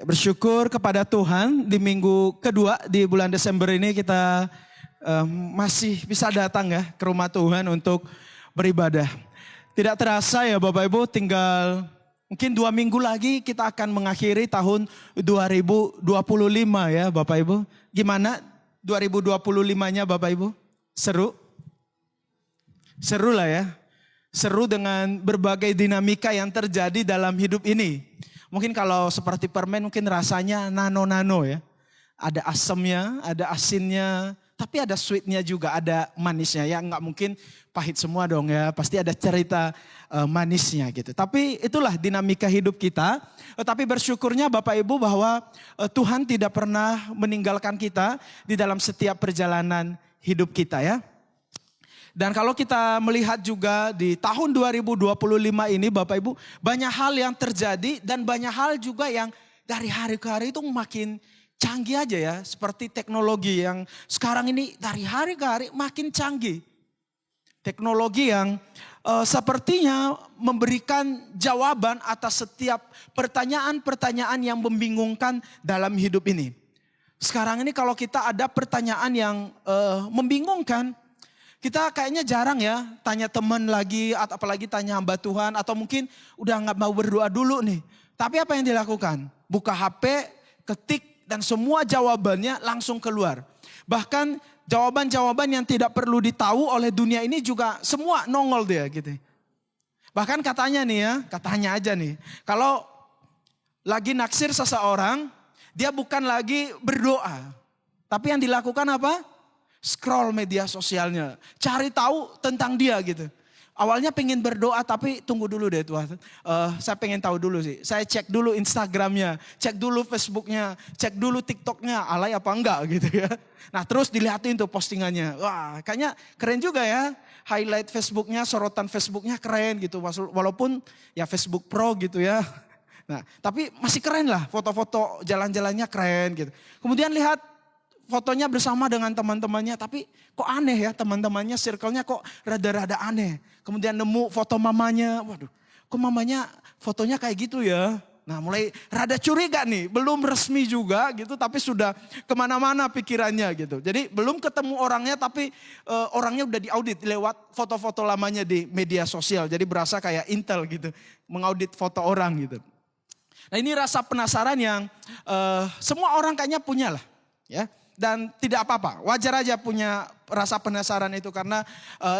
Bersyukur kepada Tuhan di minggu kedua di bulan Desember ini kita masih bisa datang ya ke rumah Tuhan untuk beribadah. Tidak terasa ya Bapak Ibu, tinggal mungkin 2 minggu lagi kita akan mengakhiri tahun 2025 ya Bapak Ibu. Gimana 2025-nya Bapak Ibu? Seru? Seru lah ya. Seru dengan berbagai dinamika yang terjadi dalam hidup ini. Mungkin kalau seperti permen mungkin rasanya nano-nano ya. Ada asamnya, ada asinnya, tapi ada sweetnya juga, ada manisnya. Ya nggak mungkin pahit semua dong ya, pasti ada cerita manisnya gitu. Tapi itulah dinamika hidup kita. Tapi bersyukurnya Bapak Ibu bahwa Tuhan tidak pernah meninggalkan kita di dalam setiap perjalanan hidup kita ya. Dan kalau kita melihat juga di tahun 2025 ini Bapak Ibu, banyak hal yang terjadi dan banyak hal juga yang dari hari ke hari itu makin canggih aja ya. Seperti teknologi yang sekarang ini dari hari ke hari makin canggih. Teknologi yang sepertinya memberikan jawaban atas setiap pertanyaan-pertanyaan yang membingungkan dalam hidup ini. Sekarang ini kalau kita ada pertanyaan yang membingungkan, kita kayaknya jarang ya tanya teman lagi, atau apalagi tanya hamba Tuhan, atau mungkin udah nggak mau berdoa dulu nih. Tapi apa yang dilakukan? Buka HP, ketik, dan semua jawabannya langsung keluar. Bahkan jawaban-jawaban yang tidak perlu ditahu oleh dunia ini juga semua nongol dia gitu. Bahkan katanya nih ya, katanya aja nih, kalau lagi naksir seseorang, dia bukan lagi berdoa. Tapi yang dilakukan apa? Scroll media sosialnya, cari tahu tentang dia gitu. Awalnya pengen berdoa tapi tunggu dulu deh Tuhan. Saya pengen tahu dulu sih. Saya cek dulu Instagramnya, cek dulu Facebooknya, cek dulu TikToknya, alay apa enggak gitu ya. Nah terus dilihatin tuh postingannya. Wah kayaknya keren juga ya. Highlight Facebooknya, sorotan Facebooknya keren gitu. Walaupun ya Facebook Pro gitu ya. Nah tapi masih keren lah, foto-foto jalan-jalannya keren gitu. Kemudian lihat fotonya bersama dengan teman-temannya, tapi kok aneh ya teman-temannya, circle-nya kok rada-rada aneh. Kemudian nemu foto mamanya, waduh kok mamanya fotonya kayak gitu ya. Nah mulai rada curiga nih, belum resmi juga gitu tapi sudah kemana-mana pikirannya gitu. Jadi belum ketemu orangnya tapi orangnya udah diaudit lewat foto-foto lamanya di media sosial. Jadi berasa kayak intel gitu, mengaudit foto orang gitu. Nah ini rasa penasaran yang semua orang kayaknya punya lah ya. Dan tidak apa-apa, wajar aja punya rasa penasaran itu karena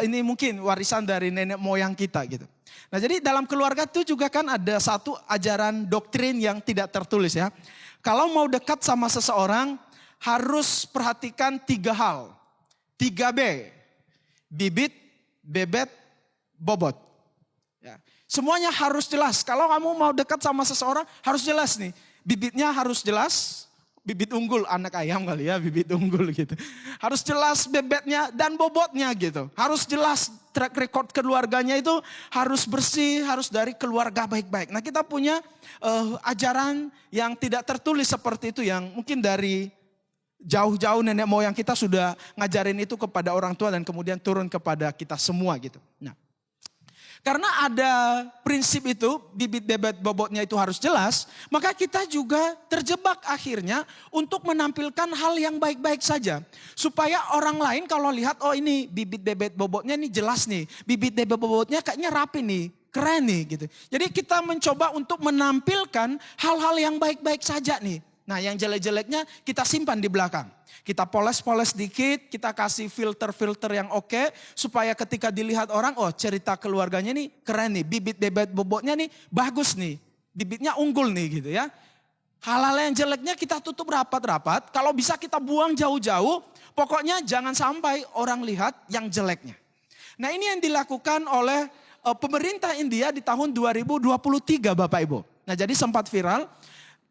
ini mungkin warisan dari nenek moyang kita gitu. Nah jadi dalam keluarga itu juga kan ada satu ajaran doktrin yang tidak tertulis ya. Kalau mau dekat sama seseorang harus perhatikan 3 hal. 3B, bibit, bebet, bobot. Ya. Semuanya harus jelas, kalau kamu mau dekat sama seseorang harus jelas nih. Bibitnya harus jelas. Bibit unggul, anak ayam kali ya, bibit unggul gitu. Harus jelas bebetnya dan bobotnya gitu. Harus jelas track record keluarganya itu harus bersih, harus dari keluarga baik-baik. Nah kita punya ajaran yang tidak tertulis seperti itu yang mungkin dari jauh-jauh nenek moyang kita sudah ngajarin itu kepada orang tua dan kemudian turun kepada kita semua gitu. Nah. Karena ada prinsip itu, bibit bebet bobotnya itu harus jelas, maka kita juga terjebak akhirnya untuk menampilkan hal yang baik-baik saja. Supaya orang lain kalau lihat, oh ini bibit bebet bobotnya nih jelas nih, bibit bebet bobotnya kayaknya rapi nih, keren nih gitu. Jadi kita mencoba untuk menampilkan hal-hal yang baik-baik saja nih. Nah yang jelek-jeleknya kita simpan di belakang. Kita poles-poles dikit, kita kasih filter-filter yang oke, supaya ketika dilihat orang, oh cerita keluarganya nih keren nih, bibit bebet bobotnya nih bagus nih, bibitnya unggul nih gitu ya. Hal-hal yang jeleknya kita tutup rapat-rapat, kalau bisa kita buang jauh-jauh, pokoknya jangan sampai orang lihat yang jeleknya. Nah ini yang dilakukan oleh pemerintah India di tahun 2023 Bapak Ibu. Nah jadi sempat viral,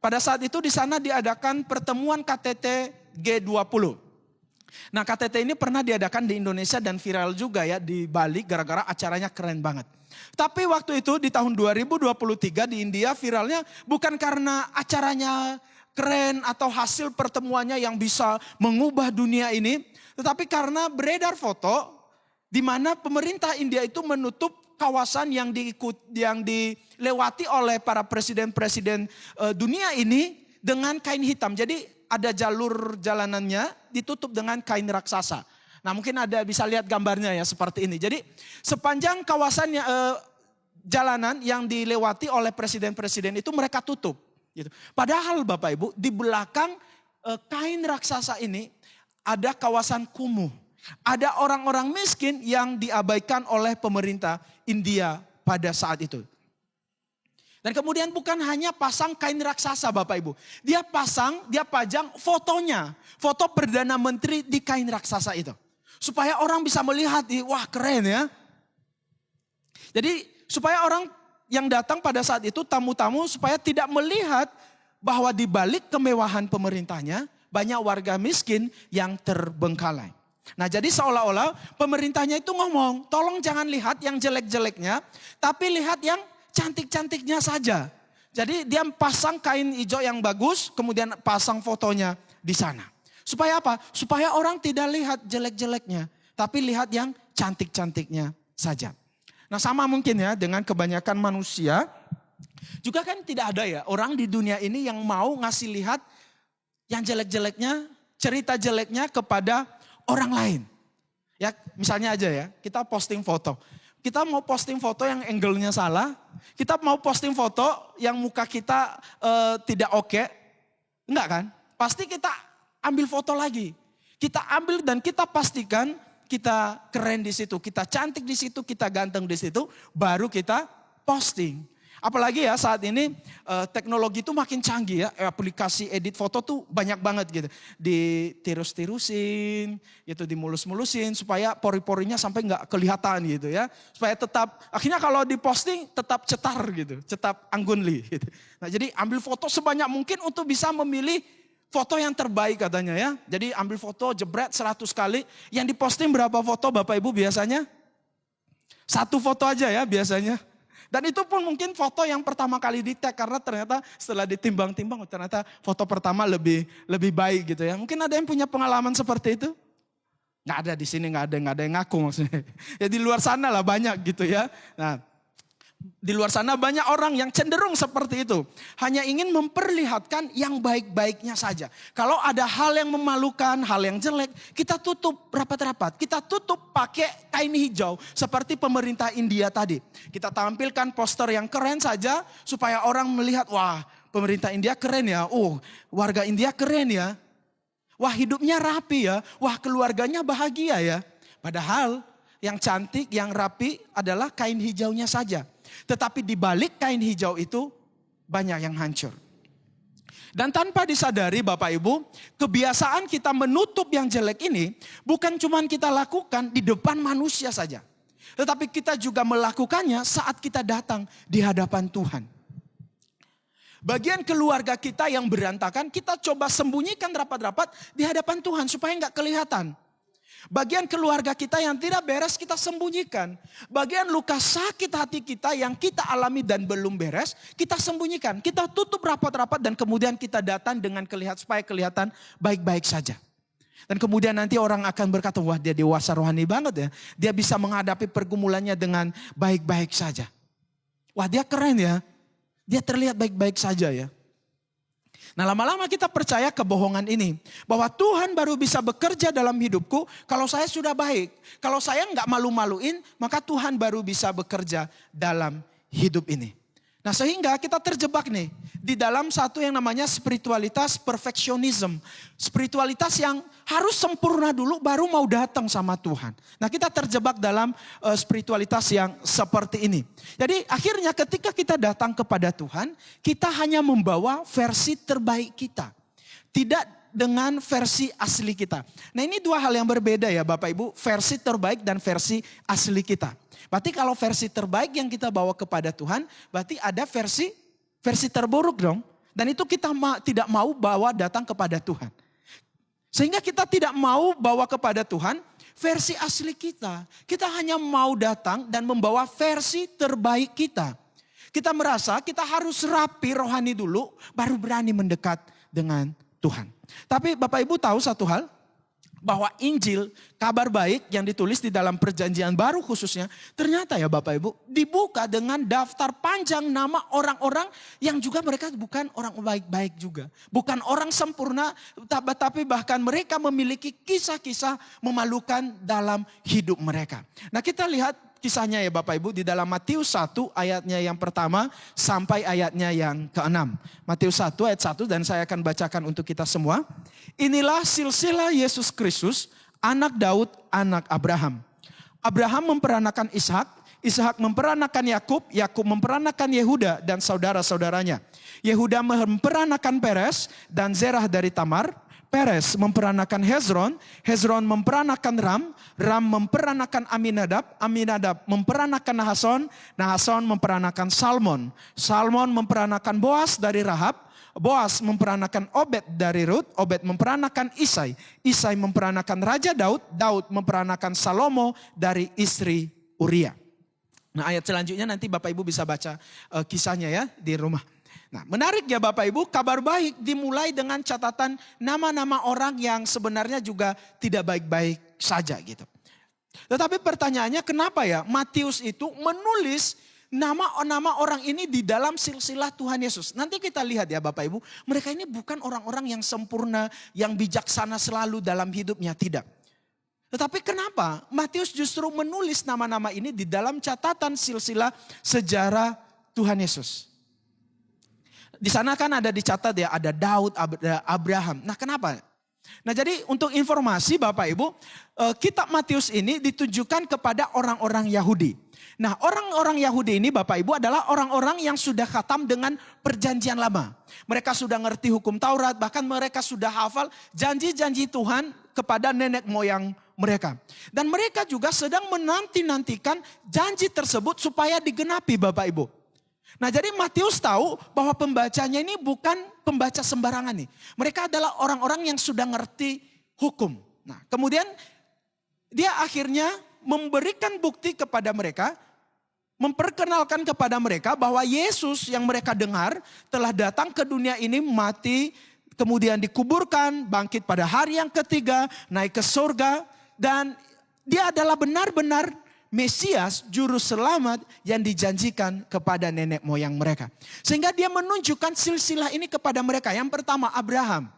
pada saat itu di sana diadakan pertemuan KTT G20. Nah KTT ini pernah diadakan di Indonesia dan viral juga ya di Bali gara-gara acaranya keren banget. Tapi waktu itu di tahun 2023 di India viralnya bukan karena acaranya keren atau hasil pertemuannya yang bisa mengubah dunia ini. Tetapi karena beredar foto di mana pemerintah India itu menutup kawasan yang dilewati oleh para presiden-presiden dunia ini dengan kain hitam. Jadi ada jalur jalanannya ditutup dengan kain raksasa. Nah mungkin ada bisa lihat gambarnya ya seperti ini. Jadi sepanjang kawasan jalanan yang dilewati oleh presiden-presiden itu mereka tutup. Gitu. Padahal Bapak Ibu di belakang kain raksasa ini ada kawasan kumuh. Ada orang-orang miskin yang diabaikan oleh pemerintah India pada saat itu. Dan kemudian bukan hanya pasang kain raksasa Bapak Ibu. Dia pajang fotonya. Foto Perdana Menteri di kain raksasa itu. Supaya orang bisa melihat, wah keren ya. Jadi supaya orang yang datang pada saat itu, tamu-tamu supaya tidak melihat bahwa di balik kemewahan pemerintahnya, banyak warga miskin yang terbengkalai. Nah jadi seolah-olah pemerintahnya itu ngomong, tolong jangan lihat yang jelek-jeleknya, tapi lihat yang cantik-cantiknya saja. Jadi dia pasang kain hijau yang bagus, kemudian pasang fotonya di sana. Supaya apa? Supaya orang tidak lihat jelek-jeleknya, tapi lihat yang cantik-cantiknya saja. Nah sama mungkin ya dengan kebanyakan manusia, juga kan tidak ada ya orang di dunia ini yang mau ngasih lihat yang jelek-jeleknya, cerita jeleknya kepada orang lain. Ya misalnya aja ya, kita posting foto. Kita mau posting foto yang angle-nya salah. Kita mau posting foto yang muka kita tidak oke. Enggak kan? Pasti kita ambil foto lagi. Kita ambil dan kita pastikan kita keren di situ. Kita cantik di situ, kita ganteng di situ. Baru kita posting. Apalagi ya saat ini teknologi itu makin canggih ya. Aplikasi edit foto tuh banyak banget gitu. Ditirus-tirusin, gitu dimulus-mulusin supaya pori-porinya sampai nggak kelihatan gitu ya. Supaya tetap, akhirnya kalau diposting tetap cetar gitu. Tetap anggunli gitu. Nah jadi ambil foto sebanyak mungkin untuk bisa memilih foto yang terbaik katanya ya. Jadi ambil foto jebret 100 kali. Yang diposting berapa foto Bapak Ibu biasanya? 1 foto aja ya biasanya. Dan itu pun mungkin foto yang pertama kali di tag karena ternyata setelah ditimbang-timbang ternyata foto pertama lebih baik gitu ya. Mungkin ada yang punya pengalaman seperti itu? Nggak ada di sini, nggak ada yang ngaku maksudnya. Ya di luar sana lah banyak gitu ya. Nah, di luar sana banyak orang yang cenderung seperti itu. Hanya ingin memperlihatkan yang baik-baiknya saja. Kalau ada hal yang memalukan, hal yang jelek, kita tutup rapat-rapat. Kita tutup pakai kain hijau seperti pemerintah India tadi. Kita tampilkan poster yang keren saja supaya orang melihat, wah pemerintah India keren ya. Warga India keren ya. Wah hidupnya rapi ya. Wah keluarganya bahagia ya. Padahal yang cantik, yang rapi adalah kain hijaunya saja. Tetapi di balik kain hijau itu banyak yang hancur. Dan tanpa disadari Bapak Ibu, kebiasaan kita menutup yang jelek ini bukan cuma kita lakukan di depan manusia saja. Tetapi kita juga melakukannya saat kita datang di hadapan Tuhan. Bagian keluarga kita yang berantakan kita coba sembunyikan rapat-rapat di hadapan Tuhan supaya nggak kelihatan. Bagian keluarga kita yang tidak beres kita sembunyikan. Bagian luka sakit hati kita yang kita alami dan belum beres kita sembunyikan. Kita tutup rapat-rapat dan kemudian kita datang dengan supaya kelihatan baik-baik saja. Dan kemudian nanti orang akan berkata, wah dia dewasa rohani banget ya. Dia bisa menghadapi pergumulannya dengan baik-baik saja. Wah dia keren ya. Dia terlihat baik-baik saja ya. Nah lama-lama kita percaya kebohongan ini. Bahwa Tuhan baru bisa bekerja dalam hidupku kalau saya sudah baik. Kalau saya nggak malu-maluin maka Tuhan baru bisa bekerja dalam hidup ini. Nah sehingga kita terjebak nih di dalam satu yang namanya spiritualitas perfeksionisme. Spiritualitas yang harus sempurna dulu baru mau datang sama Tuhan. Nah kita terjebak dalam spiritualitas yang seperti ini. Jadi akhirnya ketika kita datang kepada Tuhan, kita hanya membawa versi terbaik kita. Tidak dengan versi asli kita. Nah ini dua hal yang berbeda ya Bapak Ibu. Versi terbaik dan versi asli kita. Berarti kalau versi terbaik yang kita bawa kepada Tuhan, berarti ada versi terburuk dong. Dan itu kita tidak mau bawa datang kepada Tuhan. Sehingga kita tidak mau bawa kepada Tuhan versi asli kita. Kita hanya mau datang dan membawa versi terbaik kita. Kita merasa kita harus rapi rohani dulu, baru berani mendekat dengan Tuhan. Tapi Bapak Ibu tahu satu hal, bahwa Injil, kabar baik yang ditulis di dalam perjanjian baru khususnya, ternyata ya Bapak Ibu, dibuka dengan daftar panjang nama orang-orang yang juga mereka bukan orang baik-baik juga. Bukan orang sempurna, tapi bahkan mereka memiliki kisah-kisah memalukan dalam hidup mereka. Nah, kita lihat kisahnya ya Bapak Ibu di dalam Matius 1 ayatnya yang pertama sampai ayatnya yang ke-6. Matius 1 ayat 1 dan saya akan bacakan untuk kita semua. Inilah silsilah Yesus Kristus, anak Daud, anak Abraham. Abraham memperanakan Ishak, Ishak memperanakan Yakub, Yakub memperanakan Yehuda dan saudara-saudaranya. Yehuda memperanakan Peres dan Zerah dari Tamar. Peres memperanakan Hezron, Hezron memperanakan Ram, Ram memperanakan Aminadab, Aminadab memperanakan Nahason, Nahason memperanakan Salmon, Salmon memperanakan Boas dari Rahab, Boas memperanakan Obed dari Rut, Obed memperanakan Isai, Isai memperanakan Raja Daud, Daud memperanakan Salomo dari istri Uria. Nah, ayat selanjutnya nanti Bapak Ibu bisa baca kisahnya ya di rumah. Nah, menarik ya Bapak Ibu, kabar baik dimulai dengan catatan nama-nama orang yang sebenarnya juga tidak baik-baik saja gitu. Tetapi pertanyaannya kenapa ya Matius itu menulis nama-nama orang ini di dalam silsilah Tuhan Yesus. Nanti kita lihat ya Bapak Ibu, mereka ini bukan orang-orang yang sempurna, yang bijaksana selalu dalam hidupnya, tidak. Tetapi kenapa Matius justru menulis nama-nama ini di dalam catatan silsilah sejarah Tuhan Yesus. Di sana kan ada dicatat ya, ada Daud, ada Abraham. Nah, kenapa? Nah, jadi untuk informasi Bapak Ibu, kitab Matius ini ditujukan kepada orang-orang Yahudi. Nah, orang-orang Yahudi ini Bapak Ibu adalah orang-orang yang sudah khatam dengan perjanjian lama. Mereka sudah ngerti hukum Taurat, bahkan mereka sudah hafal janji-janji Tuhan kepada nenek moyang mereka. Dan mereka juga sedang menanti-nantikan janji tersebut supaya digenapi Bapak Ibu. Nah, jadi Matius tahu bahwa pembacanya ini bukan pembaca sembarangan nih. Mereka adalah orang-orang yang sudah ngerti hukum. Nah, kemudian dia akhirnya memberikan bukti kepada mereka, memperkenalkan kepada mereka bahwa Yesus yang mereka dengar telah datang ke dunia ini, mati, kemudian dikuburkan, bangkit pada hari yang ketiga, naik ke surga, dan dia adalah benar-benar Mesias, juru selamat yang dijanjikan kepada nenek moyang mereka. Sehingga dia menunjukkan silsilah ini kepada mereka. Yang pertama Abraham.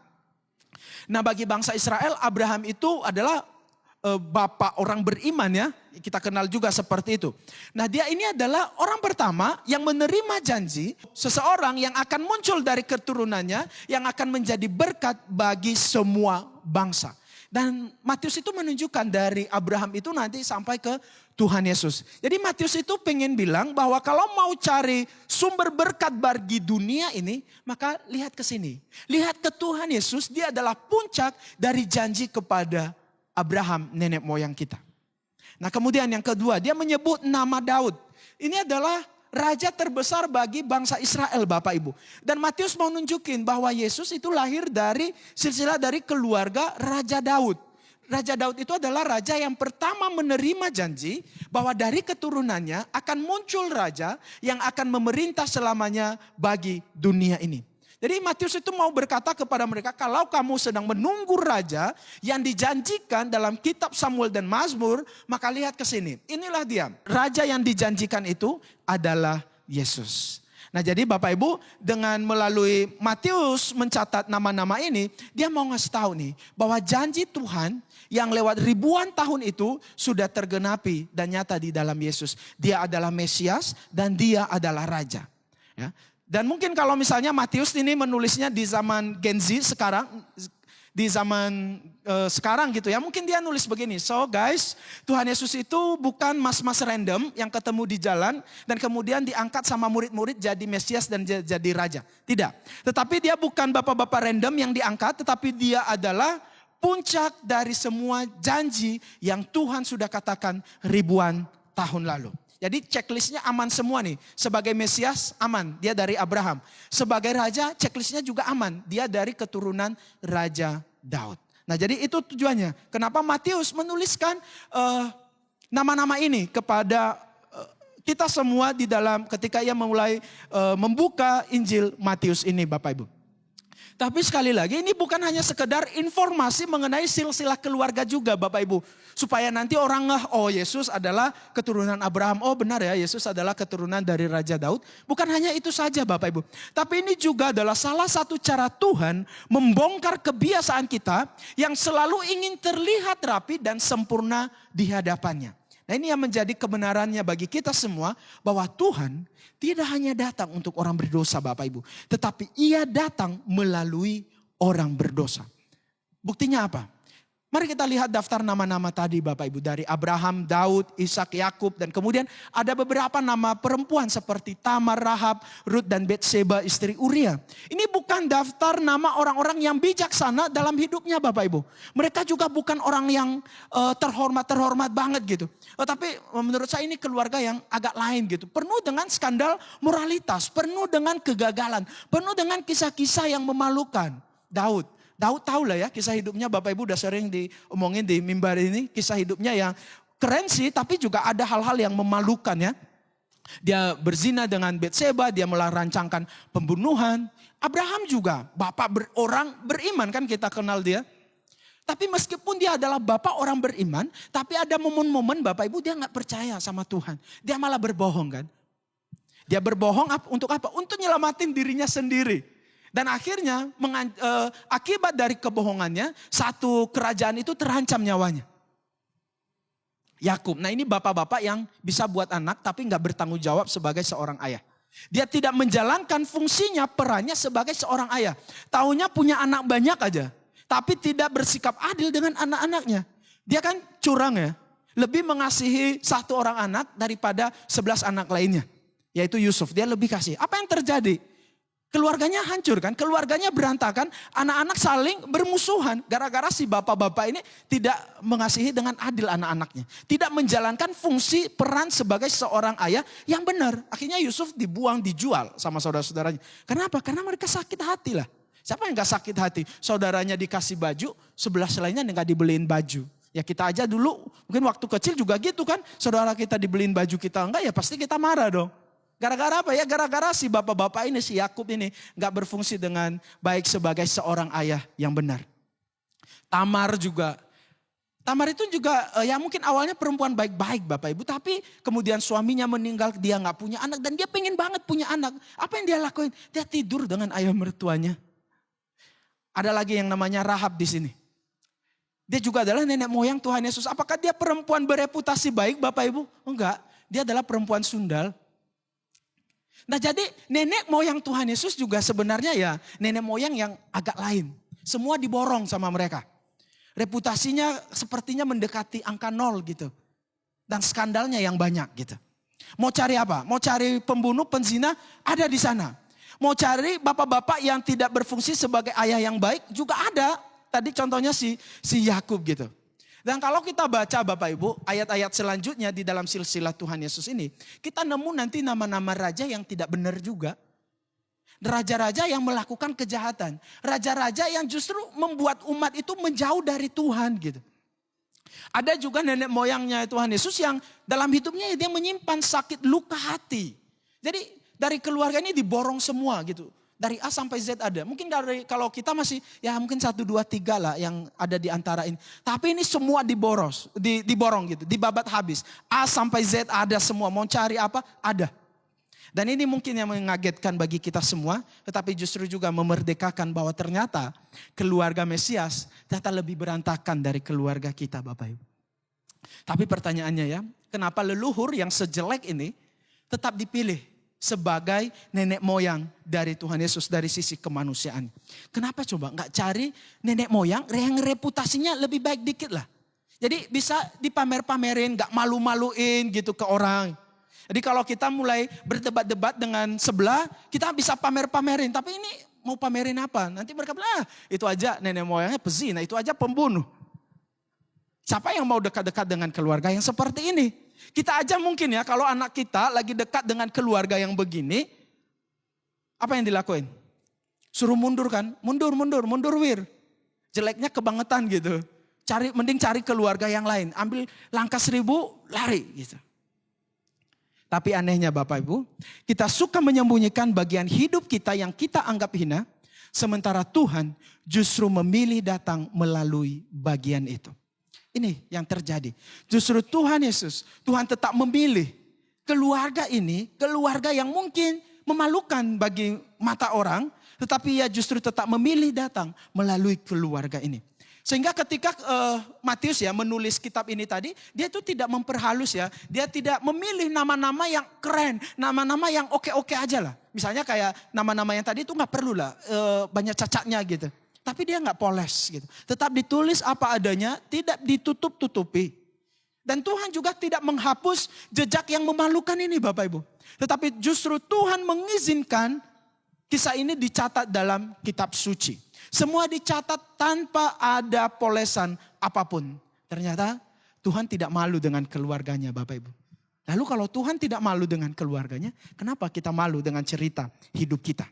Nah, bagi bangsa Israel, Abraham itu adalah bapak orang beriman ya. Kita kenal juga seperti itu. Nah, dia ini adalah orang pertama yang menerima janji seseorang yang akan muncul dari keturunannya yang akan menjadi berkat bagi semua bangsa. Dan Matius itu menunjukkan dari Abraham itu nanti sampai ke Tuhan Yesus. Jadi Matius itu pengen bilang bahwa kalau mau cari sumber berkat bagi dunia ini, maka lihat ke sini. Lihat ke Tuhan Yesus, dia adalah puncak dari janji kepada Abraham, nenek moyang kita. Nah, kemudian yang kedua, dia menyebut nama Daud. Ini adalah raja terbesar bagi bangsa Israel Bapak Ibu. Dan Matius mau nunjukin bahwa Yesus itu lahir dari silsilah dari keluarga Raja Daud. Raja Daud itu adalah raja yang pertama menerima janji bahwa dari keturunannya akan muncul raja yang akan memerintah selamanya bagi dunia ini. Jadi Matius itu mau berkata kepada mereka, kalau kamu sedang menunggu raja yang dijanjikan dalam kitab Samuel dan Mazmur, maka lihat ke sini. Inilah dia, raja yang dijanjikan itu adalah Yesus. Nah, jadi Bapak Ibu, dengan melalui Matius mencatat nama-nama ini, dia mau ngasih tahu nih bahwa janji Tuhan yang lewat ribuan tahun itu sudah tergenapi dan nyata di dalam Yesus. Dia adalah Mesias dan dia adalah raja. Ya. Dan mungkin kalau misalnya Matius ini menulisnya di zaman Gen Z sekarang, di zaman sekarang gitu ya, mungkin dia nulis begini. So guys, Tuhan Yesus itu bukan mas-mas random yang ketemu di jalan dan kemudian diangkat sama murid-murid jadi Mesias dan jadi raja. Tidak. Tetapi dia bukan bapak-bapak random yang diangkat, tetapi dia adalah puncak dari semua janji yang Tuhan sudah katakan ribuan tahun lalu. Jadi checklistnya aman semua nih. Sebagai Mesias aman, dia dari Abraham. Sebagai raja checklistnya juga aman, dia dari keturunan Raja Daud. Nah, jadi itu tujuannya. Kenapa Matius menuliskan nama-nama ini kepada kita semua di dalam ketika ia memulai membuka Injil Matius ini Bapak Ibu. Tapi sekali lagi ini bukan hanya sekedar informasi mengenai silsilah keluarga juga Bapak Ibu. Supaya nanti orang oh Yesus adalah keturunan Abraham. Oh benar ya, Yesus adalah keturunan dari Raja Daud. Bukan hanya itu saja Bapak Ibu. Tapi ini juga adalah salah satu cara Tuhan membongkar kebiasaan kita yang selalu ingin terlihat rapi dan sempurna di hadapannya. Nah ini yang menjadi kebenarannya bagi kita semua, bahwa Tuhan tidak hanya datang untuk orang berdosa Bapak Ibu. Tetapi ia datang melalui orang berdosa. Buktinya apa? Mari kita lihat daftar nama-nama tadi Bapak Ibu. Dari Abraham, Daud, Ishak, Yakub. Dan kemudian ada beberapa nama perempuan seperti Tamar, Rahab, Rut dan Betseba istri Uria. Ini bukan daftar nama orang-orang yang bijaksana dalam hidupnya Bapak Ibu. Mereka juga bukan orang yang terhormat banget gitu. Tapi menurut saya ini keluarga yang agak lain gitu. Penuh dengan skandal moralitas, penuh dengan kegagalan, penuh dengan kisah-kisah yang memalukan. Daud tahu lah ya kisah hidupnya, Bapak Ibu udah sering diomongin di mimbar ini. Kisah hidupnya yang keren sih, tapi juga ada hal-hal yang memalukan ya. Dia berzina dengan Betseba, dia merancangkan pembunuhan. Abraham juga bapak orang beriman kan, kita kenal dia. Tapi meskipun dia adalah bapak orang beriman, tapi ada momen-momen Bapak Ibu dia gak percaya sama Tuhan. Dia malah berbohong kan. Dia berbohong untuk apa? Untuk nyelamatin dirinya sendiri. Dan akhirnya akibat dari kebohongannya, satu kerajaan itu terancam nyawanya. Yakub. Nah ini bapak-bapak yang bisa buat anak tapi gak bertanggung jawab sebagai seorang ayah. Dia tidak menjalankan fungsinya, perannya sebagai seorang ayah. Taunya punya anak banyak aja. Tapi tidak bersikap adil dengan anak-anaknya. Dia kan curang ya. Lebih mengasihi satu orang anak daripada 11 anak lainnya. Yaitu Yusuf. Dia lebih kasih. Apa yang terjadi? Keluarganya hancur kan, keluarganya berantakan, anak-anak saling bermusuhan. Gara-gara si bapak-bapak ini tidak mengasihi dengan adil anak-anaknya. Tidak menjalankan fungsi peran sebagai seorang ayah yang benar. Akhirnya Yusuf dibuang, dijual sama saudara-saudaranya. Kenapa? Karena mereka sakit hati lah. Siapa yang gak sakit hati? Saudaranya dikasih baju, sebelah lainnya gak dibeliin baju. Ya kita aja dulu, mungkin waktu kecil juga gitu kan. Saudara kita dibeliin baju, kita enggak, ya pasti kita marah dong. Gara-gara apa ya? Gara-gara si bapak-bapak ini, si Yakub ini gak berfungsi dengan baik sebagai seorang ayah yang benar. Tamar juga. Tamar itu juga ya mungkin awalnya perempuan baik-baik Bapak Ibu. Tapi kemudian suaminya meninggal, dia gak punya anak. Dan dia pengen banget punya anak. Apa yang dia lakuin? Dia tidur dengan ayah mertuanya. Ada lagi yang namanya Rahab di sini. Dia juga adalah nenek moyang Tuhan Yesus. Apakah dia perempuan bereputasi baik Bapak Ibu? Enggak. Dia adalah perempuan sundal. Nah jadi nenek moyang Tuhan Yesus juga sebenarnya ya nenek moyang yang agak lain. Semua diborong sama mereka. Reputasinya sepertinya mendekati angka 0 gitu. Dan skandalnya yang banyak gitu. Mau cari apa? Mau cari pembunuh, penzina, ada di sana. Mau cari bapak-bapak yang tidak berfungsi sebagai ayah yang baik juga ada. Tadi contohnya si Yakub gitu. Dan kalau kita baca Bapak Ibu ayat-ayat selanjutnya di dalam silsilah Tuhan Yesus ini. Kita nemu nanti nama-nama raja yang tidak benar juga. Raja-raja yang melakukan kejahatan. Raja-raja yang justru membuat umat itu menjauh dari Tuhan gitu. Ada juga nenek moyangnya Tuhan Yesus yang dalam hidupnya dia menyimpan sakit luka hati. Jadi dari keluarga ini diborong semua gitu. Dari A sampai Z ada. Mungkin dari kalau kita masih ya mungkin 1, 2, 3 lah yang ada di antara ini. Tapi ini semua diborong gitu. Dibabat habis. A sampai Z ada semua. Mau cari apa? Ada. Dan ini mungkin yang mengagetkan bagi kita semua. Tetapi justru juga memerdekakan bahwa ternyata keluarga Mesias ternyata lebih berantakan dari keluarga kita Bapak Ibu. Tapi pertanyaannya ya. Kenapa leluhur yang sejelek ini tetap dipilih sebagai nenek moyang dari Tuhan Yesus dari sisi kemanusiaan. Kenapa coba nggak cari nenek moyang yang reputasinya lebih baik dikit lah. Jadi bisa dipamer-pamerin, nggak malu-maluin gitu ke orang. Jadi kalau kita mulai berdebat-debat dengan sebelah, kita bisa pamer-pamerin. Tapi ini mau pamerin apa? Nanti mereka bilang, itu aja nenek moyangnya pezina, itu aja pembunuh. Siapa yang mau dekat-dekat dengan keluarga yang seperti ini? Kita aja mungkin ya kalau anak kita lagi dekat dengan keluarga yang begini. Apa yang dilakuin? Suruh mundur kan? Mundur wir. Jeleknya kebangetan gitu. Mending cari keluarga yang lain. Ambil langkah 1000 lari gitu. Tapi anehnya Bapak Ibu. Kita suka menyembunyikan bagian hidup kita yang kita anggap hina. Sementara Tuhan justru memilih datang melalui bagian itu. Ini yang terjadi. Justru Tuhan Yesus, Tuhan tetap memilih keluarga ini, keluarga yang mungkin memalukan bagi mata orang, tetapi ia justru tetap memilih datang melalui keluarga ini. Sehingga ketika Matius ya menulis kitab ini tadi, dia itu tidak memperhalus ya. Dia tidak memilih nama-nama yang keren, nama-nama yang oke-oke aja lah. Misalnya kayak nama-nama yang tadi itu gak perlu lah banyak cacatnya gitu. Tapi dia gak poles gitu. Tetap ditulis apa adanya, tidak ditutup-tutupi. Dan Tuhan juga tidak menghapus jejak yang memalukan ini Bapak Ibu. Tetapi justru Tuhan mengizinkan kisah ini dicatat dalam kitab suci. Semua dicatat tanpa ada polesan apapun. Ternyata Tuhan tidak malu dengan keluarganya Bapak Ibu. Lalu kalau Tuhan tidak malu dengan keluarganya, kenapa kita malu dengan cerita hidup kita?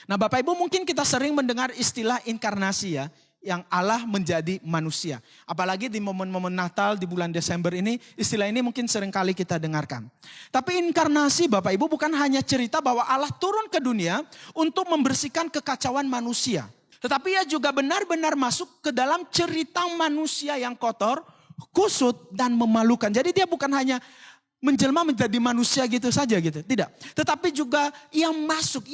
Nah Bapak Ibu mungkin kita sering mendengar istilah inkarnasi ya. Yang Allah menjadi manusia. Apalagi di momen-momen Natal di bulan Desember ini, istilah ini mungkin sering kali kita dengarkan. Tapi inkarnasi Bapak Ibu bukan hanya cerita bahwa Allah turun ke dunia untuk membersihkan kekacauan manusia. Tetapi ia juga benar-benar masuk ke dalam cerita manusia yang kotor, kusut dan memalukan. Jadi dia bukan hanya menjelma menjadi manusia gitu saja gitu. Tidak. Tetapi juga ia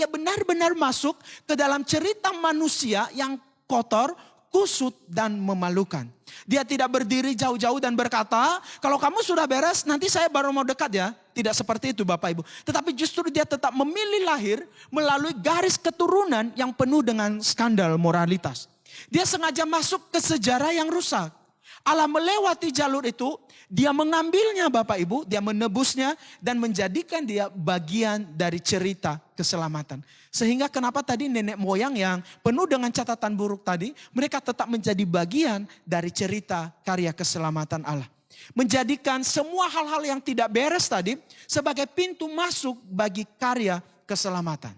benar-benar masuk ke dalam cerita manusia yang kotor, kusut dan memalukan. Dia tidak berdiri jauh-jauh dan berkata, kalau kamu sudah beres nanti saya baru mau dekat ya. Tidak seperti itu Bapak Ibu. Tetapi justru dia tetap memilih lahir melalui garis keturunan yang penuh dengan skandal moralitas. Dia sengaja masuk ke sejarah yang rusak. Allah melewati jalur itu, dia mengambilnya Bapak Ibu, dia menebusnya dan menjadikan dia bagian dari cerita keselamatan. Sehingga kenapa tadi nenek moyang yang penuh dengan catatan buruk tadi, mereka tetap menjadi bagian dari cerita karya keselamatan Allah. Menjadikan semua hal-hal yang tidak beres tadi sebagai pintu masuk bagi karya keselamatan.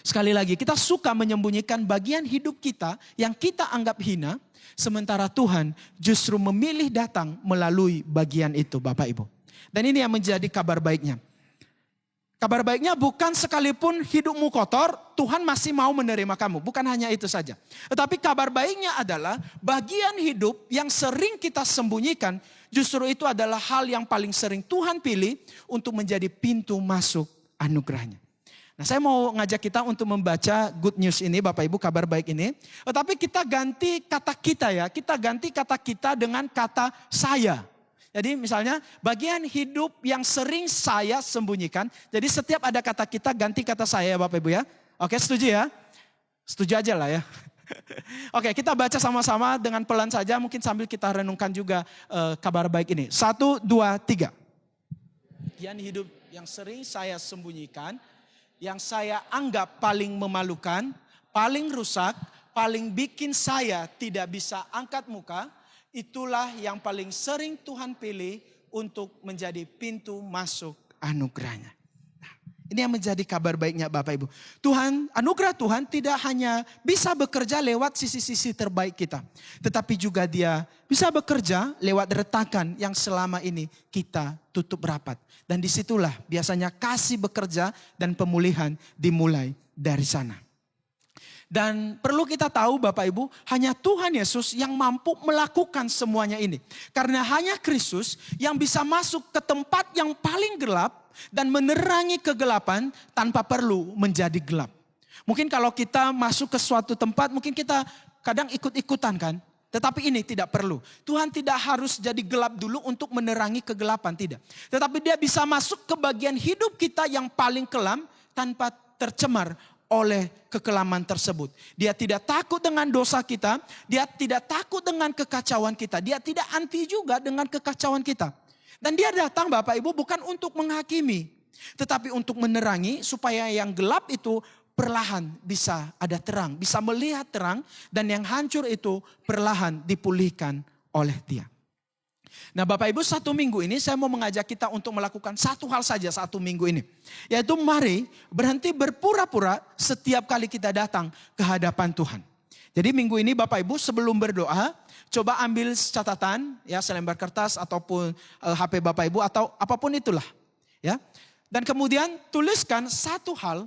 Sekali lagi kita suka menyembunyikan bagian hidup kita yang kita anggap hina. Sementara Tuhan justru memilih datang melalui bagian itu Bapak Ibu. Dan ini yang menjadi kabar baiknya. Kabar baiknya bukan sekalipun hidupmu kotor, Tuhan masih mau menerima kamu. Bukan hanya itu saja. Tetapi kabar baiknya adalah bagian hidup yang sering kita sembunyikan, justru itu adalah hal yang paling sering Tuhan pilih untuk menjadi pintu masuk anugerahnya. Nah saya mau ngajak kita untuk membaca good news ini Bapak Ibu, kabar baik ini. Tetapi kita ganti kata kita ya, kita ganti kata kita dengan kata saya. Jadi misalnya bagian hidup yang sering saya sembunyikan. Jadi setiap ada kata kita ganti kata saya ya Bapak Ibu ya. Oke setuju ya? Setuju aja lah ya. Oke kita baca sama-sama dengan pelan saja. Mungkin sambil kita renungkan juga kabar baik ini. 1, 2, 3. Bagian hidup yang sering saya sembunyikan. Yang saya anggap paling memalukan, paling rusak, paling bikin saya tidak bisa angkat muka. Itulah yang paling sering Tuhan pilih untuk menjadi pintu masuk anugerahnya. Nah, ini yang menjadi kabar baiknya Bapak Ibu. Anugerah Tuhan tidak hanya bisa bekerja lewat sisi-sisi terbaik kita. Tetapi juga dia bisa bekerja lewat retakan yang selama ini kita tutup rapat. Dan disitulah biasanya kasih bekerja dan pemulihan dimulai dari sana. Dan perlu kita tahu Bapak Ibu, hanya Tuhan Yesus yang mampu melakukan semuanya ini. Karena hanya Kristus yang bisa masuk ke tempat yang paling gelap dan menerangi kegelapan tanpa perlu menjadi gelap. Mungkin kalau kita masuk ke suatu tempat, mungkin kita kadang ikut-ikutan kan. Tetapi ini tidak perlu. Tuhan tidak harus jadi gelap dulu untuk menerangi kegelapan, tidak. Tetapi dia bisa masuk ke bagian hidup kita yang paling kelam tanpa tercemar oleh kekelaman tersebut. Dia tidak takut dengan dosa kita, dia tidak takut dengan kekacauan kita, dia tidak anti juga dengan kekacauan kita. Dan dia datang Bapak Ibu bukan untuk menghakimi, tetapi untuk menerangi supaya yang gelap itu perlahan bisa ada terang, bisa melihat terang dan yang hancur itu perlahan dipulihkan oleh Dia. Nah Bapak Ibu 1 minggu ini saya mau mengajak kita untuk melakukan satu hal saja 1 minggu ini. Yaitu mari berhenti berpura-pura setiap kali kita datang ke hadapan Tuhan. Jadi minggu ini Bapak Ibu sebelum berdoa coba ambil catatan ya selembar kertas ataupun HP Bapak Ibu atau apapun itulah. Ya. Dan kemudian tuliskan satu hal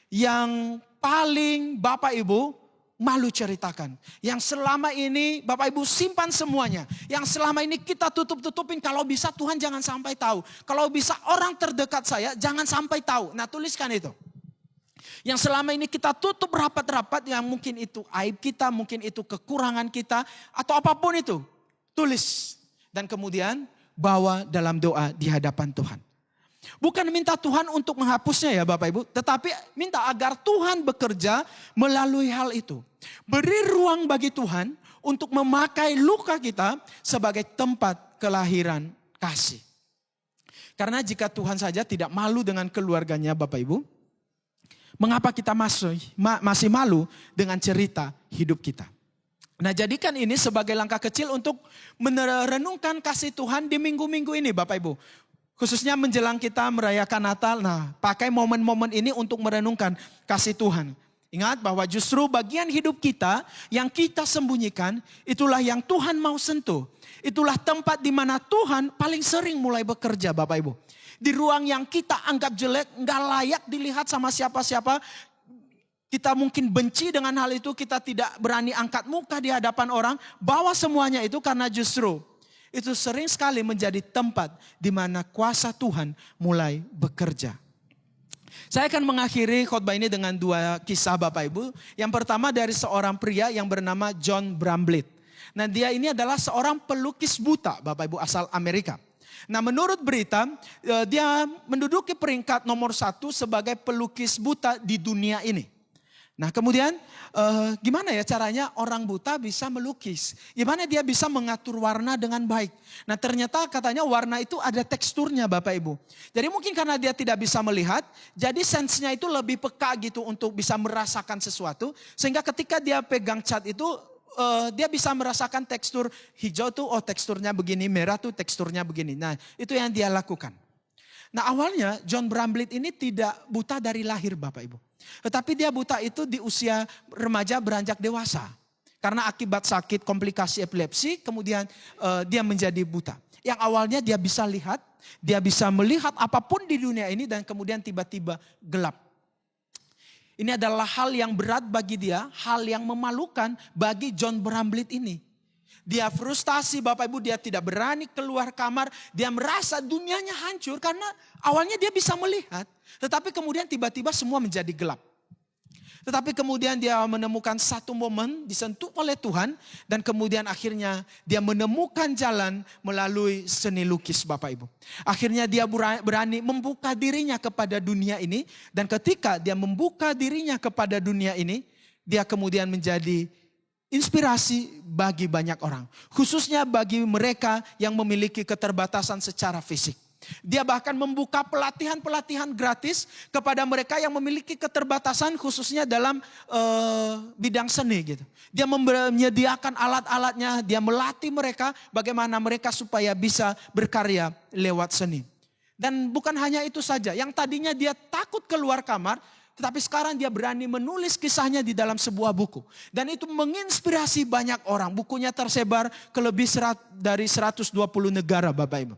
yang paling Bapak Ibu malu ceritakan. Yang selama ini Bapak Ibu simpan semuanya. Yang selama ini kita tutup-tutupin, kalau bisa Tuhan jangan sampai tahu. Kalau bisa orang terdekat saya jangan sampai tahu. Nah, tuliskan itu. Yang selama ini kita tutup rapat-rapat, yang mungkin itu aib kita, mungkin itu kekurangan kita, atau apapun itu. Tulis. Dan kemudian bawa dalam doa di hadapan Tuhan. Bukan minta Tuhan untuk menghapusnya ya Bapak Ibu. Tetapi minta agar Tuhan bekerja melalui hal itu. Beri ruang bagi Tuhan untuk memakai luka kita sebagai tempat kelahiran kasih. Karena jika Tuhan saja tidak malu dengan keluarganya Bapak Ibu. Mengapa kita masih malu dengan cerita hidup kita. Nah, jadikan ini sebagai langkah kecil untuk merenungkan kasih Tuhan di minggu-minggu ini Bapak Ibu. Khususnya menjelang kita merayakan Natal, nah pakai momen-momen ini untuk merenungkan kasih Tuhan. Ingat bahwa justru bagian hidup kita yang kita sembunyikan, itulah yang Tuhan mau sentuh. Itulah tempat di mana Tuhan paling sering mulai bekerja Bapak Ibu. Di ruang yang kita anggap jelek, gak layak dilihat sama siapa-siapa. Kita mungkin benci dengan hal itu, kita tidak berani angkat muka di hadapan orang. Bawa semuanya itu karena justru itu sering sekali menjadi tempat di mana kuasa Tuhan mulai bekerja. Saya akan mengakhiri khotbah ini dengan 2 kisah Bapak Ibu. Yang pertama dari seorang pria yang bernama John Bramblett. Nah, dia ini adalah seorang pelukis buta Bapak Ibu asal Amerika. Nah, menurut berita dia menduduki peringkat nomor 1 sebagai pelukis buta di dunia ini. Nah, kemudian gimana ya caranya orang buta bisa melukis? Gimana dia bisa mengatur warna dengan baik? Nah, ternyata katanya warna itu ada teksturnya Bapak Ibu. Jadi mungkin karena dia tidak bisa melihat, jadi sense-nya itu lebih peka gitu untuk bisa merasakan sesuatu. Sehingga ketika dia pegang cat itu, dia bisa merasakan tekstur hijau tuh, oh teksturnya begini, merah tuh teksturnya begini. Nah, itu yang dia lakukan. Nah, awalnya John Bramblett ini tidak buta dari lahir Bapak Ibu. Tetapi dia buta itu di usia remaja beranjak dewasa. Karena akibat sakit komplikasi epilepsi kemudian dia menjadi buta. Yang awalnya dia bisa lihat, dia bisa melihat apapun di dunia ini dan kemudian tiba-tiba gelap. Ini adalah hal yang berat bagi dia, hal yang memalukan bagi John Bramblett ini. Dia frustasi Bapak Ibu, dia tidak berani keluar kamar. Dia merasa dunianya hancur karena awalnya dia bisa melihat. Tetapi kemudian tiba-tiba semua menjadi gelap. Tetapi kemudian dia menemukan satu momen disentuh oleh Tuhan. Dan kemudian akhirnya dia menemukan jalan melalui seni lukis Bapak Ibu. Akhirnya dia berani membuka dirinya kepada dunia ini. Dan ketika dia membuka dirinya kepada dunia ini, dia kemudian menjadi inspirasi bagi banyak orang. Khususnya bagi mereka yang memiliki keterbatasan secara fisik. Dia bahkan membuka pelatihan-pelatihan gratis kepada mereka yang memiliki keterbatasan khususnya dalam bidang seni gitu. Dia menyediakan alat-alatnya, dia melatih mereka bagaimana mereka supaya bisa berkarya lewat seni. Dan bukan hanya itu saja, yang tadinya dia takut keluar kamar, tetapi sekarang dia berani menulis kisahnya di dalam sebuah buku. Dan itu menginspirasi banyak orang. Bukunya tersebar ke lebih dari 120 negara Bapak Ibu.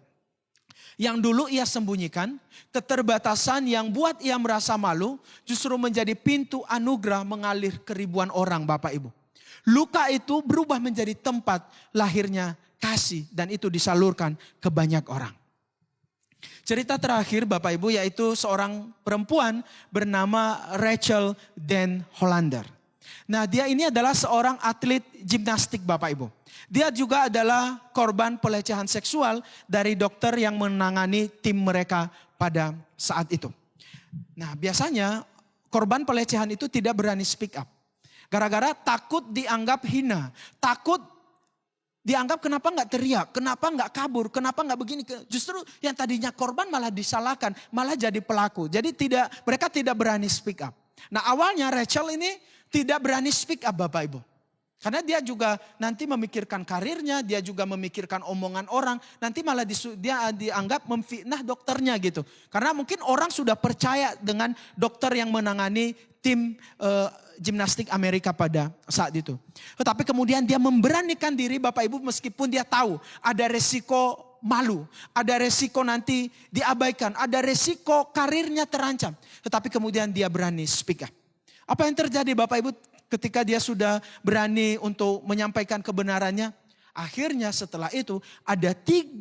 Yang dulu ia sembunyikan, keterbatasan yang buat ia merasa malu justru menjadi pintu anugerah mengalir ke ribuan orang Bapak Ibu. Luka itu berubah menjadi tempat lahirnya kasih dan itu disalurkan ke banyak orang. Cerita terakhir Bapak Ibu yaitu seorang perempuan bernama Rachel Den Hollander. Nah, dia ini adalah seorang atlet gimnastik Bapak Ibu. Dia juga adalah korban pelecehan seksual dari dokter yang menangani tim mereka pada saat itu. Nah, biasanya korban pelecehan itu tidak berani speak up. Gara-gara takut dianggap hina, takut dianggap kenapa nggak teriak, kenapa nggak kabur, kenapa nggak begini. Justru yang tadinya korban malah disalahkan, malah jadi pelaku. Jadi mereka tidak berani speak up. Nah, awalnya Rachel ini tidak berani speak up Bapak Ibu. Karena dia juga nanti memikirkan karirnya, dia juga memikirkan omongan orang. Nanti malah dia dianggap memfitnah dokternya gitu. Karena mungkin orang sudah percaya dengan dokter yang menangani tim gimnastik Amerika pada saat itu. Tetapi kemudian dia memberanikan diri Bapak Ibu meskipun dia tahu ada resiko malu. Ada resiko nanti diabaikan, ada resiko karirnya terancam. Tetapi kemudian dia berani speak up. Apa yang terjadi Bapak Ibu ketika dia sudah berani untuk menyampaikan kebenarannya? Akhirnya setelah itu ada 300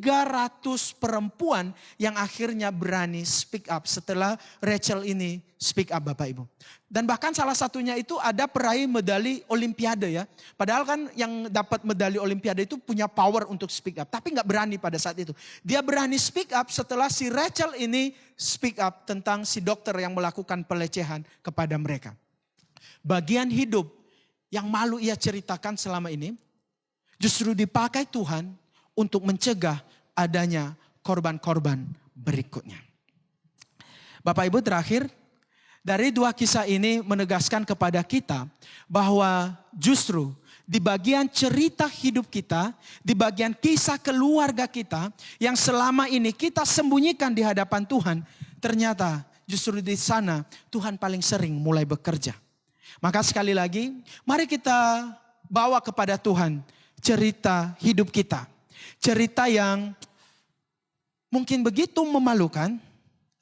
perempuan yang akhirnya berani speak up setelah Rachel ini speak up Bapak Ibu. Dan bahkan salah satunya itu ada peraih medali Olimpiade ya. Padahal kan yang dapat medali Olimpiade itu punya power untuk speak up. Tapi gak berani pada saat itu. Dia berani speak up setelah si Rachel ini speak up tentang si dokter yang melakukan pelecehan kepada mereka. Bagian hidup yang malu ia ceritakan selama ini justru dipakai Tuhan untuk mencegah adanya korban-korban berikutnya. Bapak Ibu terakhir, dari dua kisah ini menegaskan kepada kita bahwa justru di bagian cerita hidup kita, di bagian kisah keluarga kita yang selama ini kita sembunyikan di hadapan Tuhan, ternyata justru di sana Tuhan paling sering mulai bekerja. Maka sekali lagi, mari kita bawa kepada Tuhan cerita hidup kita. Cerita yang mungkin begitu memalukan,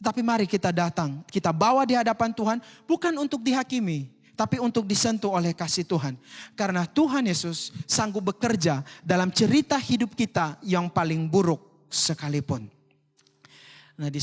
tapi mari kita datang. Kita bawa di hadapan Tuhan bukan untuk dihakimi, tapi untuk disentuh oleh kasih Tuhan. Karena Tuhan Yesus sanggup bekerja dalam cerita hidup kita yang paling buruk sekalipun. Nah, di